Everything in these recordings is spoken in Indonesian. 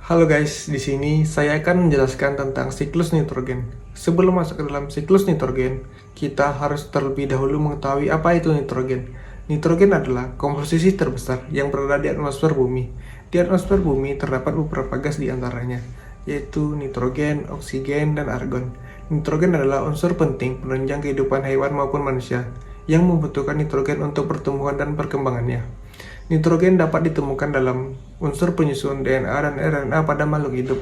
Halo guys, di sini saya akan menjelaskan tentang siklus nitrogen. Sebelum masuk ke dalam siklus nitrogen, kita harus terlebih dahulu mengetahui apa itu nitrogen. Nitrogen adalah komposisi terbesar yang berada di atmosfer bumi. Di atmosfer bumi terdapat beberapa gas di antaranya, yaitu nitrogen, oksigen, dan argon. Nitrogen adalah unsur penting penunjang kehidupan hewan maupun manusia yang membutuhkan nitrogen untuk pertumbuhan dan perkembangannya. Nitrogen dapat ditemukan dalam unsur penyusun DNA dan RNA pada makhluk hidup,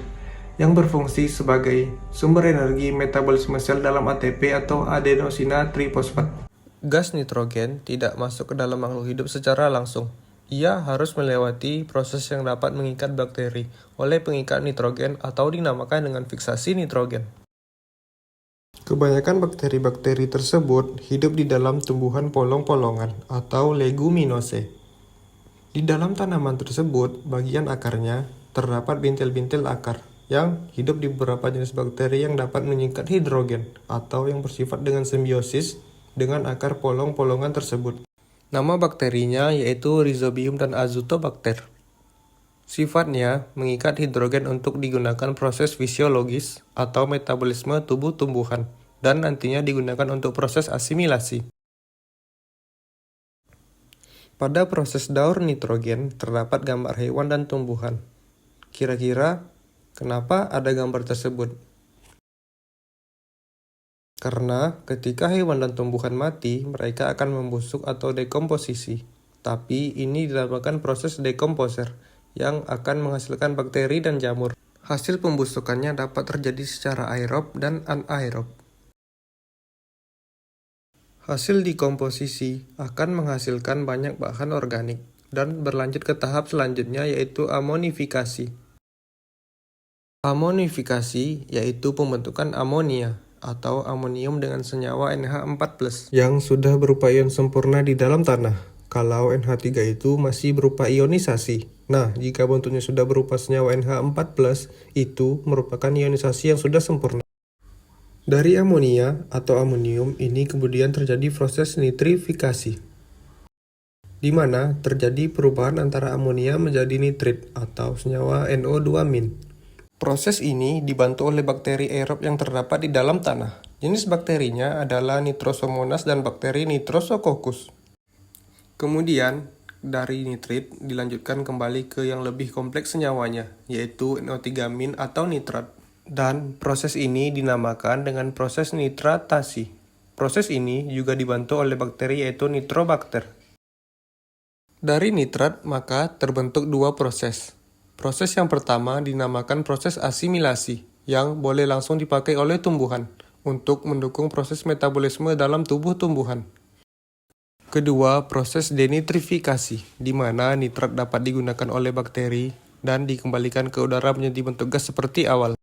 yang berfungsi sebagai sumber energi metabolisme sel dalam ATP atau adenosina trifosfat. Gas nitrogen tidak masuk ke dalam makhluk hidup secara langsung. Ia harus melewati proses yang dapat mengikat bakteri oleh pengikat nitrogen atau dinamakan dengan fiksasi nitrogen. Kebanyakan bakteri-bakteri tersebut hidup di dalam tumbuhan polong-polongan atau leguminosae. Di dalam tanaman tersebut, bagian akarnya terdapat bintil-bintil akar yang hidup di beberapa jenis bakteri yang dapat menyingkat hidrogen atau yang bersifat dengan simbiosis dengan akar polong-polongan tersebut. Nama bakterinya yaitu Rhizobium dan Azotobacter. Sifatnya mengikat hidrogen untuk digunakan proses fisiologis atau metabolisme tubuh tumbuhan dan nantinya digunakan untuk proses asimilasi. Pada proses daur nitrogen terdapat gambar hewan dan tumbuhan. Kira-kira kenapa ada gambar tersebut? Karena ketika hewan dan tumbuhan mati, mereka akan membusuk atau dekomposisi. Tapi ini dinamakan proses dekomposer yang akan menghasilkan bakteri dan jamur. Hasil pembusukannya dapat terjadi secara aerob dan anaerob. Hasil dekomposisi akan menghasilkan banyak bahan organik dan berlanjut ke tahap selanjutnya yaitu amonifikasi. Amonifikasi yaitu pembentukan amonia atau amonium dengan senyawa NH4+ yang sudah berupa ion sempurna di dalam tanah. Kalau NH3 itu masih berupa ionisasi. Nah, jika bentuknya sudah berupa senyawa NH4+, itu merupakan ionisasi yang sudah sempurna. Dari amonia atau amonium ini kemudian terjadi proses nitrifikasi, di mana terjadi perubahan antara amonia menjadi nitrit atau senyawa NO2-. Proses ini dibantu oleh bakteri aerob yang terdapat di dalam tanah. Jenis bakterinya adalah Nitrosomonas dan bakteri Nitrosococcus. Kemudian, dari nitrit dilanjutkan kembali ke yang lebih kompleks senyawanya, yaitu NO3- atau nitrat. Dan proses ini dinamakan dengan proses nitratasi. Proses ini juga dibantu oleh bakteri yaitu Nitrobacter. Dari nitrat maka terbentuk dua proses. Proses yang pertama dinamakan proses asimilasi, yang boleh langsung dipakai oleh tumbuhan untuk mendukung proses metabolisme dalam tubuh tumbuhan. Kedua, proses denitrifikasi, di mana nitrat dapat digunakan oleh bakteri dan dikembalikan ke udara menjadi bentuk gas seperti awal.